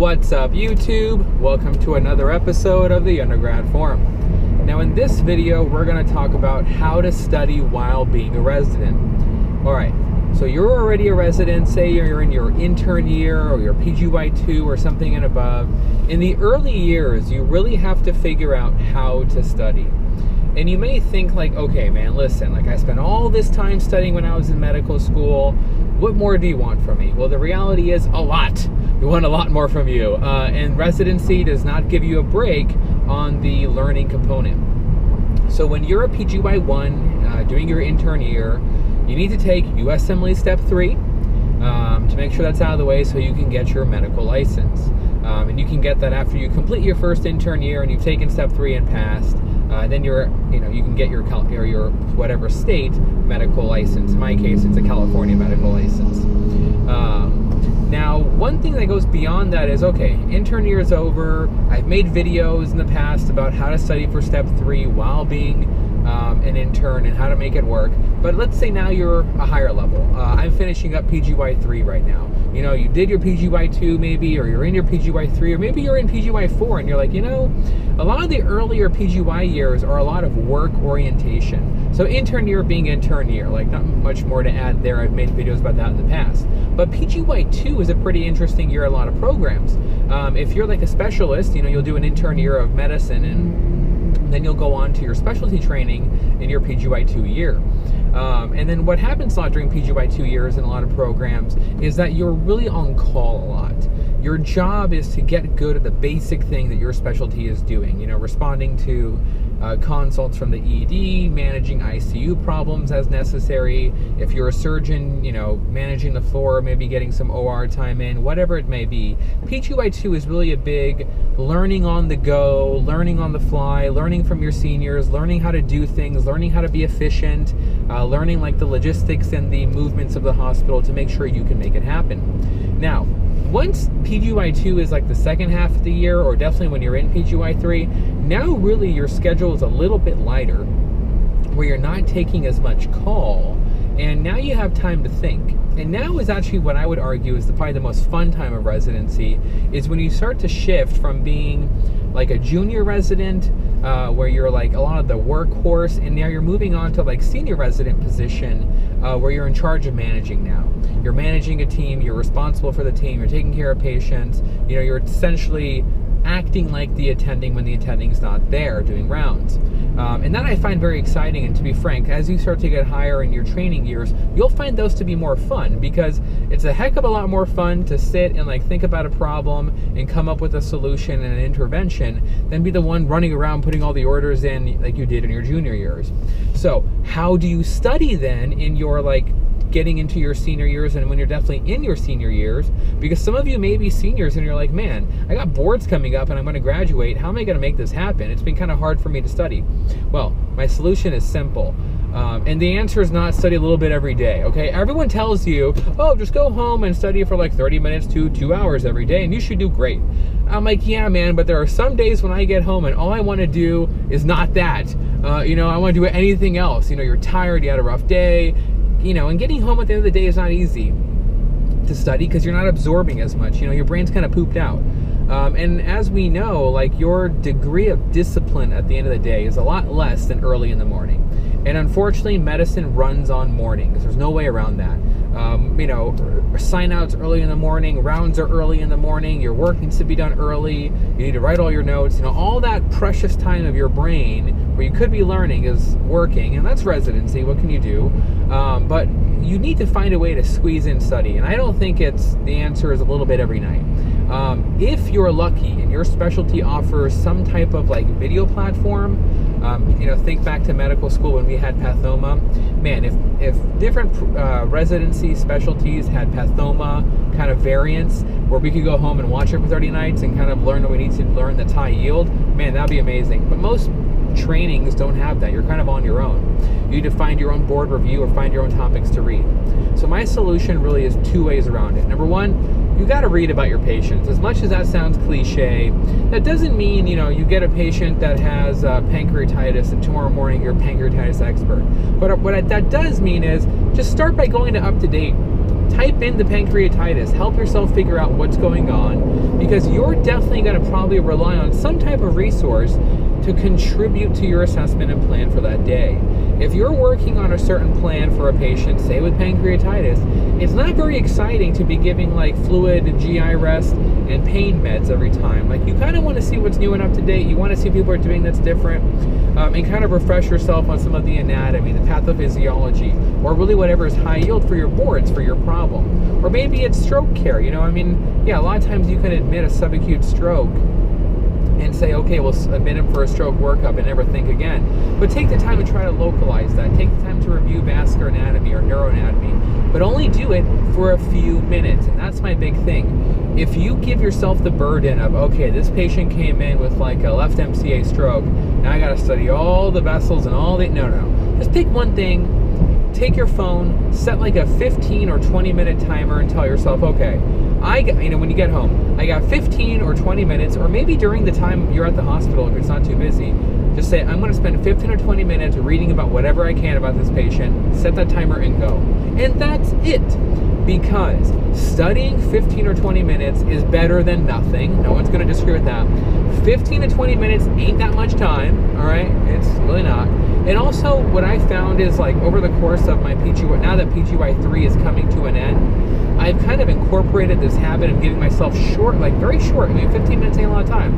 What's up, YouTube? Welcome to another episode of the Undergrad Forum. Now in this video, we're going to talk about how to study while being a resident. Alright, so you're already a resident, say you're in your intern year or your PGY2 or something and above. In the early years, you really have to figure out how to study. And you may think like, okay man, listen, like I spent all this time studying when I was in medical school. What more do you want from me? Well, the reality is a lot. We want a lot more from you. And residency does not give you a break on the learning component. So when you're a PGY1 doing your intern year, you need to take USMLE Step 3 to make sure that's out of the way so you can get your medical license. And you can get that after you complete your first intern year and you've taken Step 3 and passed. Then you can get your whatever state medical license. In my case, it's a California medical license. Now, one thing that goes beyond that is, okay, intern year is over. I've made videos in the past about how to study for Step 3 while being an intern and how to make it work. But let's say now you're a higher level. I'm finishing up PGY3 right now. You know, you did your PGY2 maybe, or you're in your PGY3, or maybe you're in PGY4 and you're like, you know, a lot of the earlier PGY years are a lot of work orientation. So intern year being intern year, like not much more to add there. I've made videos about that in the past. But PGY2 is a pretty interesting year, a lot of programs. If you're like a specialist, you know, you'll do an intern year of medicine and then you'll go on to your specialty training in your PGY2 year. And then what happens a lot during PGY2 years in a lot of programs is that you're really on call a lot. Your job is to get good at the basic thing that your specialty is doing. You know, responding to consults from the ED, managing ICU problems as necessary. If you're a surgeon, you know, managing the floor, maybe getting some OR time in, whatever it may be. PGY2 is really a big learning on the go, learning on the fly, learning from your seniors, learning how to do things, learning how to be efficient, learning like the logistics and the movements of the hospital to make sure you can make it happen. Now, once PGY2 is like the second half of the year, or definitely when you're in PGY3, now really your schedule is a little bit lighter, where you're not taking as much call, and now you have time to think. And now is actually what I would argue is probably the most fun time of residency, is when you start to shift from being like a junior resident, where you're like a lot of the workhorse, and now you're moving on to like senior resident position, where you're in charge of managing now. You're managing a team, you're responsible for the team, you're taking care of patients, you know, you're essentially acting like the attending when the attending's not there doing rounds. And that I find very exciting, and to be frank, as you start to get higher in your training years, you'll find those to be more fun, because it's a heck of a lot more fun to sit and like think about a problem and come up with a solution and an intervention than be the one running around putting all the orders in like you did in your junior years. So how do you study then in your like getting into your senior years, and when you're definitely in your senior years? Because some of you may be seniors and you're like, man, I got boards coming up and I'm going to graduate. How am I going to make this happen? It's been kind of hard for me to study. Well, my solution is simple. And the answer is not study a little bit every day, okay? Everyone tells you, oh, just go home and study for like 30 minutes to 2 hours every day and you should do great. I'm like, yeah, man, but there are some days when I get home and all I want to do is not that. You know, I want to do anything else. You know, you're tired, you had a rough day. You know, and getting home at the end of the day is not easy to study because you're not absorbing as much. You know, your brain's kind of pooped out. And as we know, like your degree of discipline at the end of the day is a lot less than early in the morning. And unfortunately, medicine runs on mornings. There's no way around that. You know, sign-outs early in the morning, rounds are early in the morning, your work needs to be done early, you need to write all your notes, you know, all that precious time of your brain where you could be learning is working, and that's residency, what can you do? But you need to find a way to squeeze in study, and I don't think the answer is a little bit every night. If you're lucky and your specialty offers some type of like video platform, you know, think back to medical school when we had Pathoma. Man, if different residency specialties had Pathoma kind of variants where we could go home and watch it for 30 nights and kind of learn what we need to learn that's high yield, man, that'd be amazing. But most trainings don't have that. You're kind of on your own. You need to find your own board review or find your own topics to read. So my solution really is two ways around it. Number one, you got to read about your patients. As much as that sounds cliche, that doesn't mean, you know, you get a patient that has pancreatitis and tomorrow morning you're a pancreatitis expert. But what that does mean is just start by going to UpToDate. Type in the pancreatitis. Help yourself figure out what's going on, because because you're definitely going to probably rely on some type of resource to contribute to your assessment and plan for that day. If you're working on a certain plan for a patient, say with pancreatitis, it's not very exciting to be giving like fluid, GI rest, and pain meds every time. Like, you kind of want to see what's new and up to date. You want to see what people are doing that's different, and kind of refresh yourself on some of the anatomy, the pathophysiology, or really whatever is high yield for your boards, for your problem. Or maybe it's stroke care, you know, I mean, yeah, a lot of times you can admit a subacute stroke and say, okay, we'll admit him for a stroke workup and never think again. But take the time to try to localize that. Take the time to review vascular anatomy or neuroanatomy, but only do it for a few minutes. And that's my big thing. If you give yourself the burden of, okay, this patient came in with like a left MCA stroke, now I got to study all the vessels and all the, no. Just pick one thing. Take your phone, set like a 15 or 20 minute timer and tell yourself, okay, when you get home, I got 15 or 20 minutes, or maybe during the time you're at the hospital if it's not too busy, just say, I'm going to spend 15 or 20 minutes reading about whatever I can about this patient, set that timer and go. And that's it. Because studying 15 or 20 minutes is better than nothing. No one's going to disagree with that. 15 to 20 minutes ain't that much time, all right? It's really not. And also, what I found is, like, over the course of my PGY, now that PGY3 is coming to an end, I've kind of incorporated this habit of giving myself short, like very short, 15 minutes ain't a lot of time.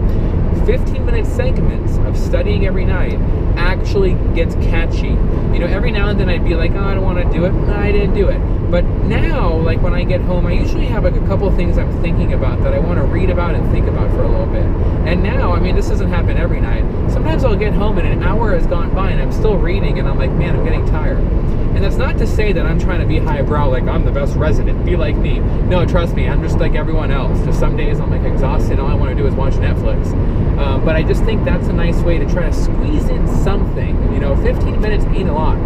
15-minute segments of studying every night actually gets catchy. You know, every now and then I'd be like, oh, I don't want to do it. No, I didn't do it. But now, like when I get home, I usually have like a couple of things I'm thinking about that I want to read about and think about for a little bit. And now, I mean, this doesn't happen every night. Sometimes I'll get home and an hour has gone by and I'm still reading and I'm like, man, I'm getting tired. And that's not to say that I'm trying to be highbrow, like I'm the best resident, be like me. No, trust me, I'm just like everyone else. Just some days I'm like exhausted, all I want to do is watch Netflix. But I just think that's a nice way to try to squeeze in something. You know, 15 minutes ain't a lot.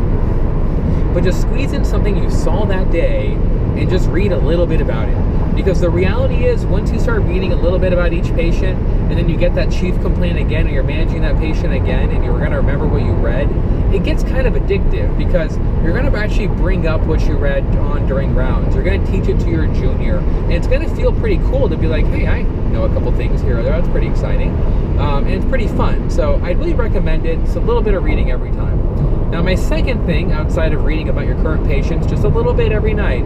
But just squeeze in something you saw that day and just read a little bit about it. Because the reality is, once you start reading a little bit about each patient, and then you get that chief complaint again, and you're managing that patient again, and you're going to remember what you read, it gets kind of addictive because you're going to actually bring up what you read on during rounds. You're going to teach it to your junior, and it's going to feel pretty cool to be like, hey, I know a couple things here or there. That's pretty exciting, and it's pretty fun. So I'd really recommend it. It's a little bit of reading every time. Now, my second thing, outside of reading about your current patients, just a little bit every night,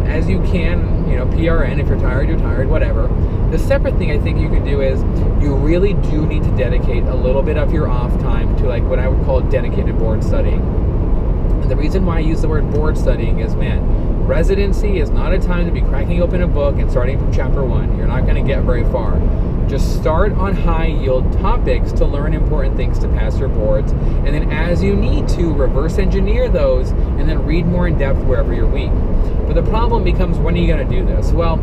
as you can, you know, PRN, if you're tired, whatever. The separate thing I think you can do is you really do need to dedicate a little bit of your off time to like what I would call dedicated board studying. And the reason why I use the word board studying is, man, residency is not a time to be cracking open a book and starting from chapter 1. You're not going to get very far. Just start on high yield topics to learn important things to pass your boards, and then as you need to, reverse engineer those and then read more in depth wherever you're weak. But the problem becomes, when are you going to do this? Well,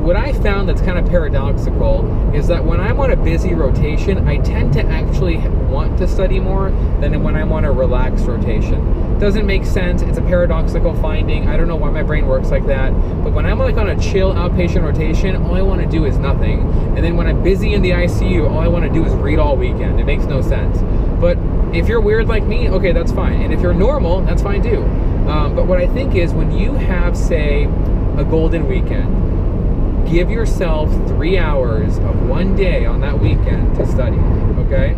what I found that's kind of paradoxical is that when I'm on a busy rotation, I tend to actually want to study more than when I'm on a relaxed rotation. Doesn't make sense. It's a paradoxical finding. I don't know why my brain works like that. But when I'm like on a chill outpatient rotation, all I want to do is nothing. And then when I'm busy in the ICU, all I want to do is read all weekend. It makes no sense. But if you're weird like me, okay, that's fine. And if you're normal, that's fine too. But what I think is, when you have, say, a golden weekend, give yourself 3 hours of one day on that weekend to study, okay?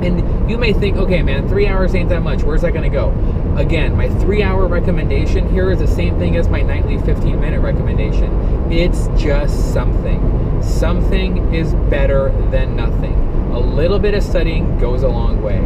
And you may think, okay, man, 3 hours ain't that much. Where's that going to go? Again, my 3-hour recommendation here is the same thing as my nightly 15-minute recommendation. It's just something. Something is better than nothing. A little bit of studying goes a long way.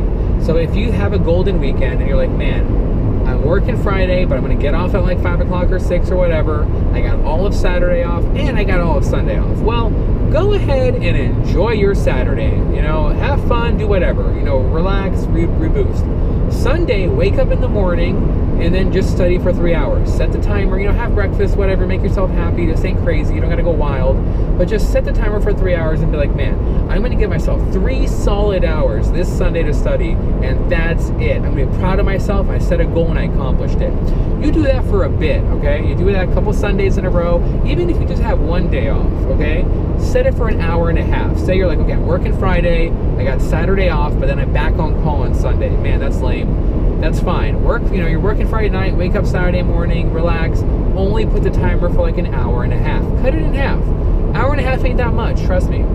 So if you have a golden weekend and you're like, man, I'm working Friday, but I'm going to get off at like 5 o'clock or 6 or whatever. I got all of Saturday off, and I got all of Sunday off. Well, go ahead and enjoy your Saturday. You know, have fun, do whatever. You know, relax, reboost. Sunday, wake up in the morning, and then just study for 3 hours. Set the timer, you know, have breakfast, whatever, make yourself happy. This ain't crazy, you don't got to go wild. But just set the timer for 3 hours and be like, man, I'm going to give myself 3 solid hours this Sunday to study, and that's it. I'm going to be proud of myself. I set a goal and I accomplished it. You do that for a bit, okay? You do that a couple Sundays in a row, even if you just have one day off, okay? Set it for an hour and a half. Say you're like, okay, I'm working Friday, I got Saturday off, but then I'm back on call on Sunday. Man, that's lame. That's fine. Work, you know, you're working Friday night, wake up Saturday morning, relax, only put the timer for like an hour and a half. Cut it in half. Hour and a half ain't that much, trust me.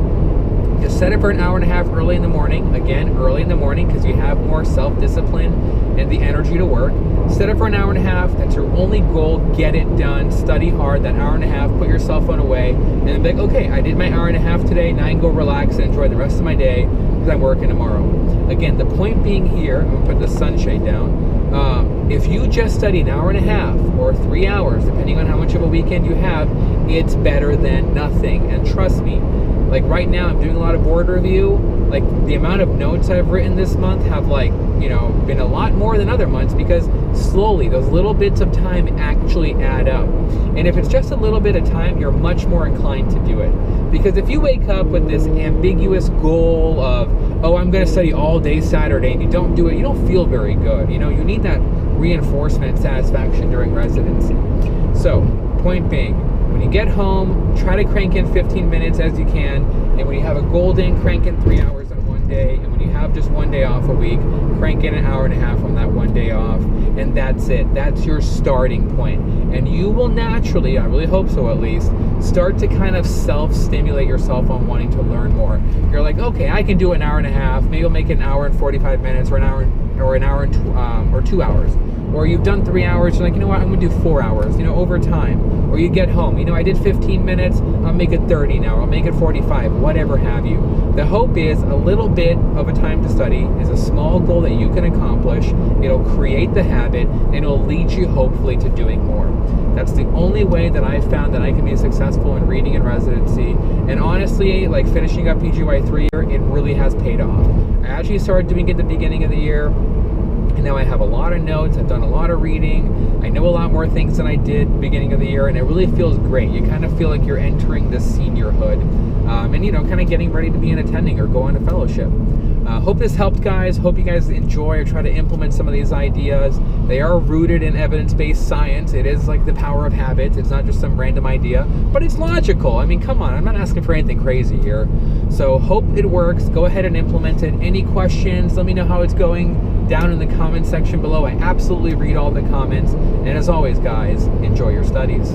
Just set it for an hour and a half early in the morning. Again, early in the morning because you have more self-discipline and the energy to work. Set it for an hour and a half. That's your only goal. Get it done. Study hard that hour and a half. Put your cell phone away. And then be like, okay, I did my hour and a half today. Now I can go relax and enjoy the rest of my day because I'm working tomorrow. Again, the point being here, I'm going to put the sunshade down. If you just study an hour and a half or 3 hours, depending on how much of a weekend you have, it's better than nothing. And trust me, like right now I'm doing a lot of board review. Like the amount of notes I've written this month have been a lot more than other months because slowly those little bits of time actually add up. And if it's just a little bit of time, you're much more inclined to do it. Because if you wake up with this ambiguous goal of, oh, I'm going to study all day Saturday, and you don't do it, you don't feel very good. You need that reinforcement and satisfaction during residency. So, point being, when you get home, try to crank in 15 minutes as you can, and when you have a golden, crank in 3 hours on one day, and when you have just one day off a week, crank in an hour and a half on that one day off, and that's it. That's your starting point. And you will naturally, I really hope so at least, start to kind of self-stimulate yourself on wanting to learn more. You're like, okay, I can do an hour and a half, maybe I'll make it an hour and 45 minutes, or an hour or 2 hours. Or you've done 3 hours, you're like, you know what, I'm gonna do 4 hours, over time. Or you get home, I did 15 minutes, I'll make it 30 now, I'll make it 45, whatever have you. The hope is a little bit of a time to study is a small goal that you can accomplish. It'll create the habit, and it'll lead you hopefully to doing more. That's the only way that I've found that I can be successful in reading in residency. And honestly, like finishing up PGY 3 year, it really has paid off. I actually started doing it at the beginning of the year. And now I have a lot of notes, I've done a lot of reading, I know a lot more things than I did at the beginning of the year, and it really feels great. You kind of feel like you're entering the seniorhood, and kind of getting ready to be an attending or go on a fellowship. Hope this helped, guys. Hope you guys enjoy or try to implement some of these ideas. They are rooted in evidence-based science. It is like the power of habit. It's not just some random idea, but it's logical. I mean, come on, I'm not asking for anything crazy here. So hope it works. Go ahead and implement it. Any questions, let me know how it's going down in the comment section below. I absolutely read all the comments. And as always, guys, enjoy your studies.